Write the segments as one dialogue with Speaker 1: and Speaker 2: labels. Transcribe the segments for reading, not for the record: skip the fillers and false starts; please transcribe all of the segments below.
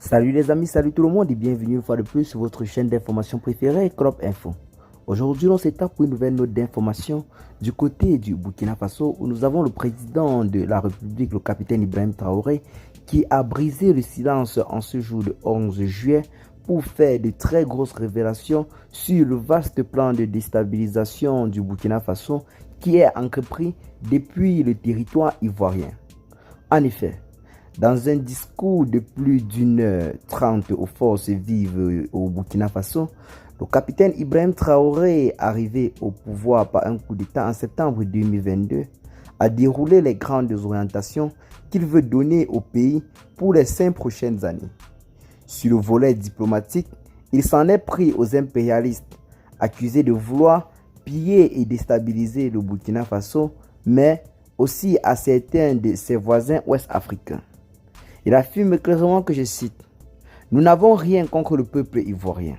Speaker 1: Salut les amis, salut tout le monde et bienvenue une fois de plus sur votre chaîne d'information préférée, Crop Info. Aujourd'hui, on s'étape pour une nouvelle note d'information du côté du Burkina Faso où nous avons le président de la République, le capitaine Ibrahim Traoré, qui a brisé le silence en ce jour de 11 juillet pour faire de très grosses révélations sur le vaste plan de déstabilisation du Burkina Faso qui est entrepris depuis le territoire ivoirien. En effet, dans un discours de plus d'1h30 aux forces vives au Burkina Faso, le capitaine Ibrahim Traoré, arrivé au pouvoir par un coup d'État en septembre 2022, a déroulé les grandes orientations qu'il veut donner au pays pour les 5 prochaines années. Sur le volet diplomatique, il s'en est pris aux impérialistes, accusés de vouloir piller et déstabiliser le Burkina Faso, mais aussi à certains de ses voisins ouest-africains. Il affirme clairement que, je cite, « Nous n'avons rien contre le peuple ivoirien,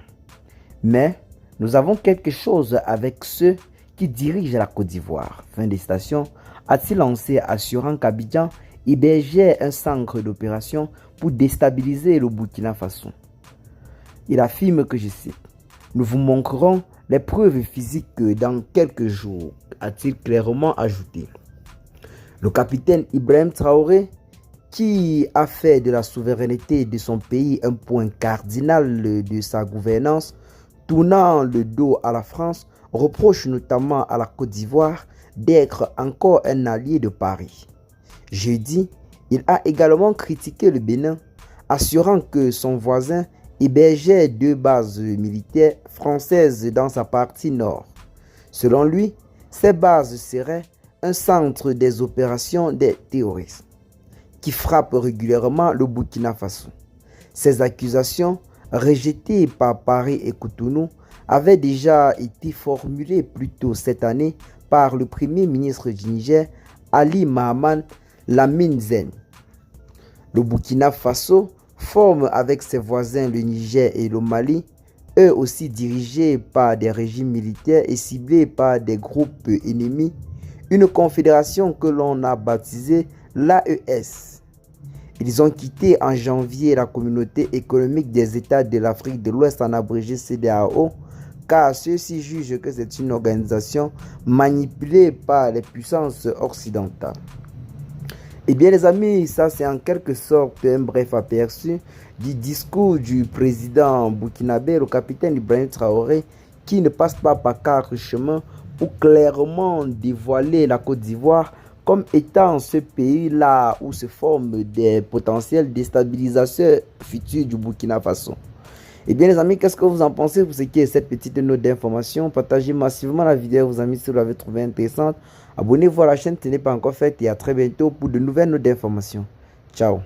Speaker 1: mais nous avons quelque chose avec ceux qui dirigent la Côte d'Ivoire. » Fin de citation, a-t-il lancé, assurant qu'Abidjan hébergeait un centre d'opération pour déstabiliser le Burkina Faso. Il affirme que, je cite, « Nous vous montrerons les preuves physiques dans quelques jours », a-t-il clairement ajouté. Le capitaine Ibrahim Traoré, qui a fait de la souveraineté de son pays un point cardinal de sa gouvernance, tournant le dos à la France, reproche notamment à la Côte d'Ivoire d'être encore un allié de Paris. Jeudi, il a également critiqué le Bénin, assurant que son voisin hébergeait 2 bases militaires françaises dans sa partie nord. Selon lui, ces bases seraient un centre des opérations des terroristes qui frappent régulièrement le Burkina Faso. Ces accusations, rejetées par Paris et Cotonou, avaient déjà été formulées plus tôt cette année par le premier ministre du Niger, Ali Mahaman Lamine Zen. Le Burkina Faso forme avec ses voisins le Niger et le Mali, eux aussi dirigés par des régimes militaires et ciblés par des groupes ennemis, une confédération que l'on a baptisée l'AES. Ils ont quitté en janvier la communauté économique des États de l'Afrique de l'Ouest, en abrégé CEDEAO, car ceux-ci jugent que c'est une organisation manipulée par les puissances occidentales. Eh bien les amis, ça c'est en quelque sorte un bref aperçu du discours du président burkinabé, le capitaine Ibrahim Traoré, qui ne passe pas par 4 chemins pour clairement dévoiler la Côte d'Ivoire comme étant ce pays-là où se forment des potentiels déstabilisateurs futurs du Burkina Faso. Eh bien les amis, qu'est-ce que vous en pensez pour ce qui est cette petite note d'information? Partagez massivement la vidéo, vos amis, si vous l'avez trouvée intéressante. Abonnez-vous à la chaîne si ce n'est pas encore fait et à très bientôt pour de nouvelles notes d'information. Ciao.